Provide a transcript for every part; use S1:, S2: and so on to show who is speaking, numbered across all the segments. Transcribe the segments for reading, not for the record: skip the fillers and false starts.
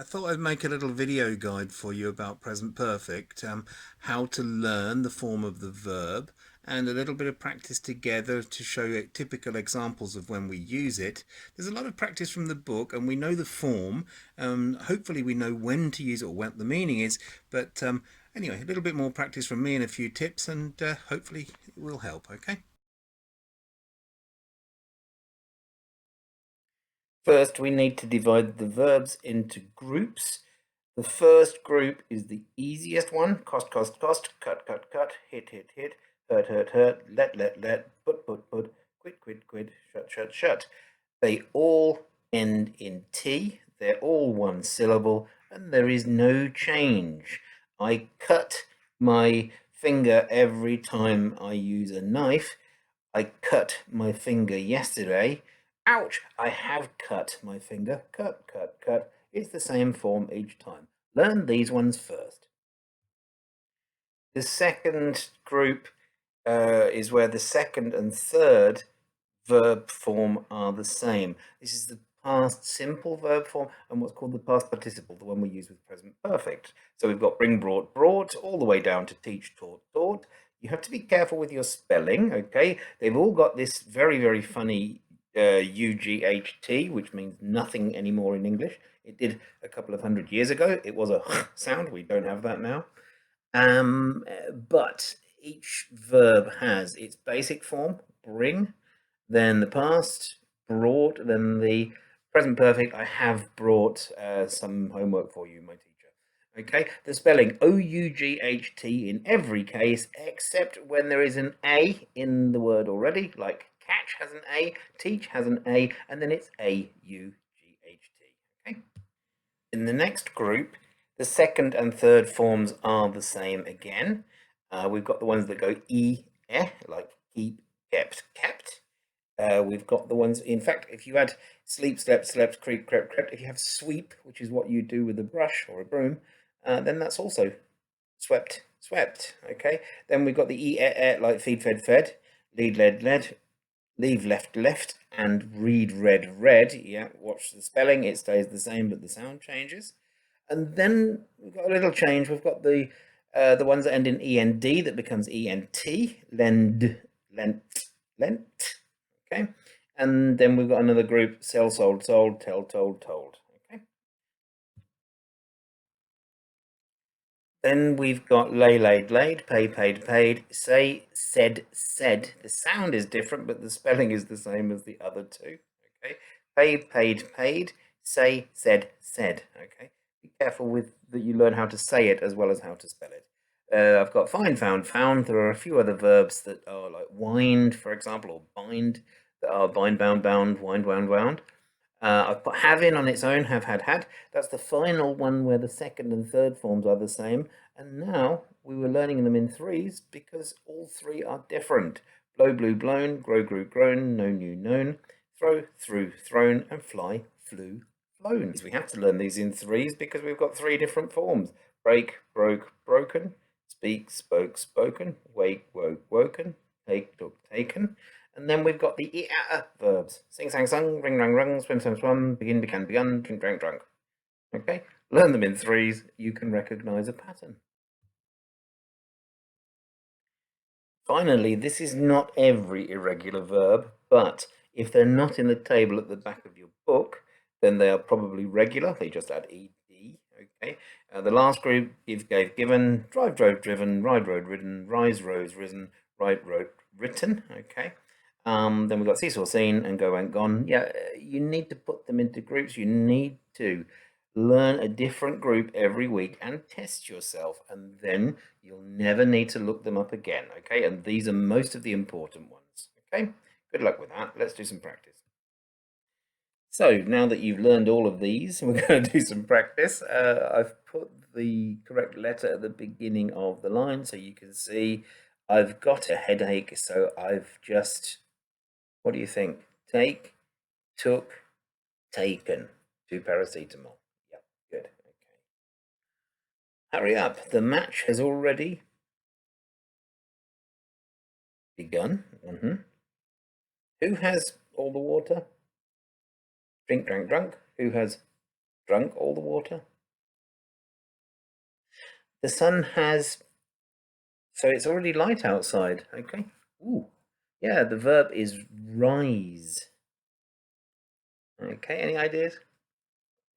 S1: I thought I'd make a little video guide for you about present perfect, how to learn the form of the verb, and a little bit of practice together to show you typical examples of when we use it. There's a lot of practice from the book, and we know the form. Hopefully, we know when to use it or what the meaning is. But anyway, a little bit more practice from me and a few tips, and hopefully, it will help. Okay.
S2: First, we need to divide the verbs into groups. The first group is the easiest one. Cost, cut, cut, hit, hurt, let, put, quit, shut. They all end in T. They're all one syllable, and there is no change. I cut my finger every time I use a knife. I cut my finger yesterday. Ouch! I have cut my finger. Cut. It's the same form each time. Learn these ones first. The second group is where the second and third verb form are the same. This is the past simple verb form and what's called the past participle, the one we use with present perfect. So we've got bring, brought, all the way down to teach, taught. You have to be careful with your spelling, okay? They've all got this very funny UGHT, which means nothing anymore in English. It did a couple of 100 years ago. It was a sound. We don't have that now. But each verb has its basic form, bring, then the past, brought, then the present perfect. I have brought some homework for you, my teacher. Okay, the spelling O-U-G-H-T in every case, except when there is an A in the word already, like catch has an A, teach has an A, and then it's A-U-G-H-T. Okay. In the next group, the second and third forms are the same again. We've got the ones that go like keep, kept. We've got the ones, in fact, if you add sleep, slept, creep, crept, if you have sweep, which is what you do with a brush or a broom, then that's also swept. Okay. Then we've got the like feed, fed, lead, led, leave, left, and read, read. Yeah, watch the spelling. It stays the same, but the sound changes. And then we've got a little change. We've got the ones that end in END that becomes ENT, lend, lent. Okay. And then we've got another group, sell, sold, tell, told. Okay. Then we've got lay, laid, pay, paid, say, said. The sound is different, but the spelling is the same as the other two. Okay. Pay, paid, say, said. Okay. Be careful with that you learn how to say it as well as how to spell it. I've got find, found. There are a few other verbs that are like wind, for example, or bind, that are bind, bound, wind, wound. I've put have in on its own, have had. That's the final one where the second and third forms are the same. And now we were learning them in threes because all three are different. Blow, blew, blown, grow, grew, grown, know, knew, known, throw, threw, thrown, and fly, flew, flown. We have to learn these in threes because we've got three different forms. Break, broke, broken, speak, spoke, spoken, wake, woke, woken, take, took, taken. And then we've got the verbs. Sing, sang, sung, ring, rang, rung, swim, swam, swum, begin, began, begun, drink, drank, drunk. Okay? Learn them in threes. You can recognize a pattern. Finally, this is not every irregular verb, but if they're not in the table at the back of your book, then they are probably regular. They just add ed. Okay. The last group, give, gave, given, drive, drove, driven, ride, rode, ridden, rise, rose, risen, write, wrote, written. Okay. Then we've got seesaw, seen, and go, went, gone. Yeah, you need to put them into groups. You need to learn a different group every week and test yourself, and then you'll never need to look them up again. Okay, and these are most of the important ones. Okay, good luck with that. Let's do some practice. So now that you've learned all of these, we're going to do some practice. I've put the correct letter at the beginning of the line so you can see I've got a headache, so I've just, what do you think? Take, took, taken. 2 paracetamol. Yep, good. Okay. Hurry up. The match has already begun. Who has all the water? Drink, drank, drunk. Who has Drunk all the water. The sun has, so it's already light outside. Okay. Ooh. Yeah, the verb is rise. Okay, any ideas?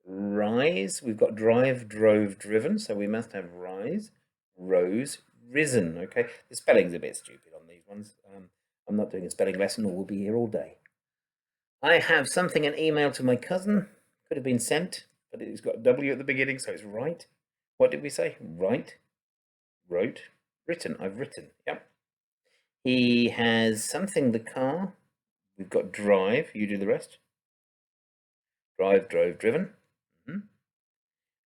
S2: Rise. We've got drive, drove, driven, so we must have rise, rose, risen. Okay, the spelling's a bit stupid on these ones. I'm not doing a spelling lesson, or we'll be here all day. I have something an email to my cousin. Could have been sent, but it's got a W at the beginning, so it's right. What did we say? Right, wrote, written. I've written. Yep. He has something the car. We've got drive. You do the rest. Drive, drove, driven.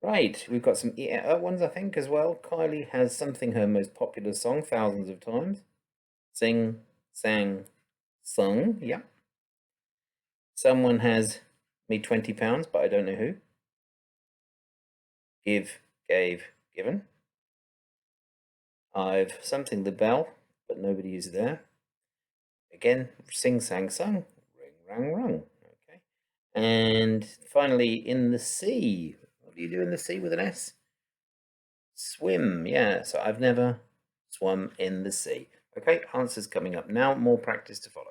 S2: Right, we've got some ones, I think, as well. Kylie has something, her most popular song, thousands of times. Sing, sang, sung. Yep. Someone has me £20, but I don't know who. Give, gave, given. I've something the bell, but nobody is there. Again, sing, sang, sung. Ring, rang, rung. Okay. And finally, in the sea. What do you do in the sea with an S? Swim, yeah. So I've never swum in the sea. Okay, answers coming up now. More practice to follow.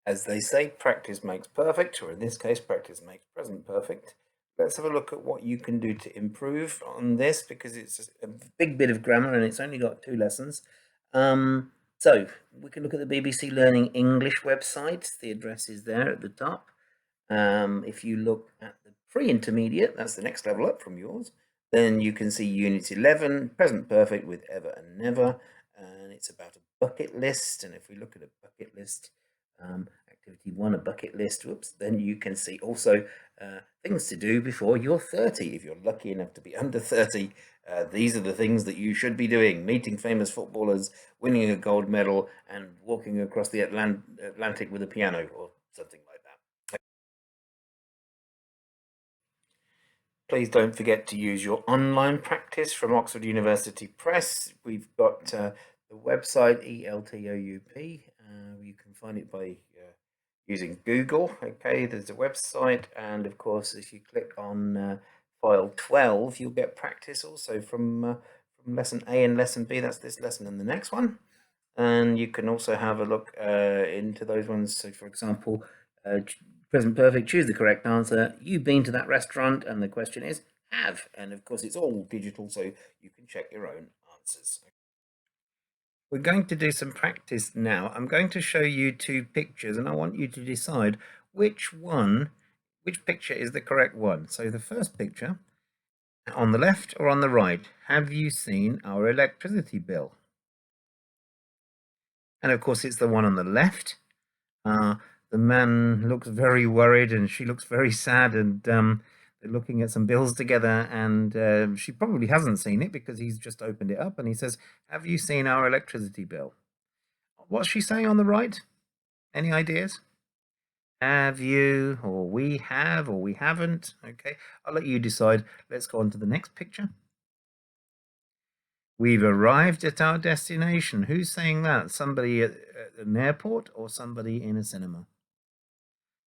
S2: As they say, practice makes perfect, or in this case, practice makes present perfect. Let's have a look at what you can do to improve on this, because it's a big bit of grammar and it's only got 2 lessons. So we can look at the BBC Learning English website. The address is there at the top. If you look at the pre-intermediate, that's the next level up from yours, then you can see Unit 11, present perfect with ever and never, and it's about a bucket list. And if we look at a bucket list, activity 1, a bucket list, whoops, then you can see also things to do before you're 30. If you're lucky enough to be under 30, these are the things that you should be doing: meeting famous footballers, winning a gold medal, and walking across the Atlantic with a piano, or something like that. Please don't forget to use your online practice from Oxford University Press. We've got the website ELTOUP. You can find it by using Google. Okay, there's a website, and of course, if you click on file 12, you'll get practice also from lesson A and lesson B. That's this lesson and the next one. And you can also have a look into those ones. So, for example, present perfect, choose the correct answer. You've been to that restaurant, and the question is have. And of course, it's all digital, so you can check your own answers. We're going to do some practice now. I'm going to show you 2 pictures, and I want you to decide which picture is the correct one. So the first picture, on the left or on the right, have you seen our electricity bill? And of course, it's the one on the left. The man looks very worried, and she looks very sad, and they're looking at some bills together, and she probably hasn't seen it because he's just opened it up, and he says, have you seen our electricity bill? What's she saying on the right? Any ideas? Have you, or we have, or we haven't? Okay, I'll let you decide. Let's go on to the next picture. We've arrived at our destination. Who's saying that? Somebody at an airport or somebody in a cinema?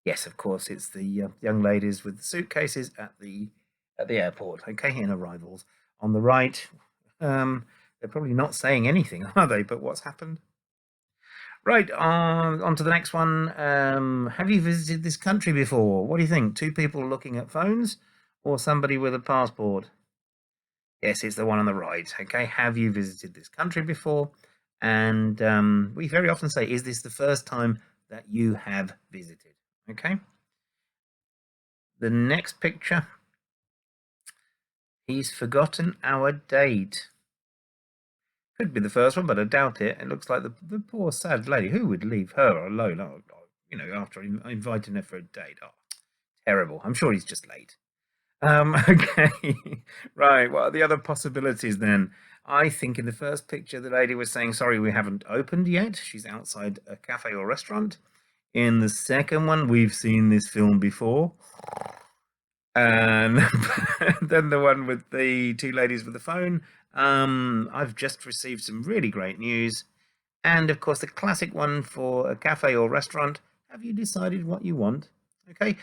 S2: Yes, of course, it's the young ladies with the suitcases at the airport. Okay, in arrivals. On the right, they're probably not saying anything, are they? But what's happened? Right, on to the next one. Have you visited this country before? What do you think? 2 people looking at phones, or somebody with a passport? Yes, it's the one on the right. Okay, have you visited this country before? And we very often say, is this the first time that you have visited? Okay. The next picture. He's forgotten our date. Could be the first one, but I doubt it. It looks like the poor sad lady. Who would leave her alone? After inviting her for a date. Oh, terrible. I'm sure he's just late. Okay, right. What are the other possibilities then?
S1: I think in the first picture, the lady was saying, sorry, we haven't opened yet. She's outside a cafe or restaurant. In the second one, we've seen this film before. And then the one with the two ladies with the phone. I've just received some really great news. And of course, the classic one for a cafe or restaurant. Have you decided what you want? Okay,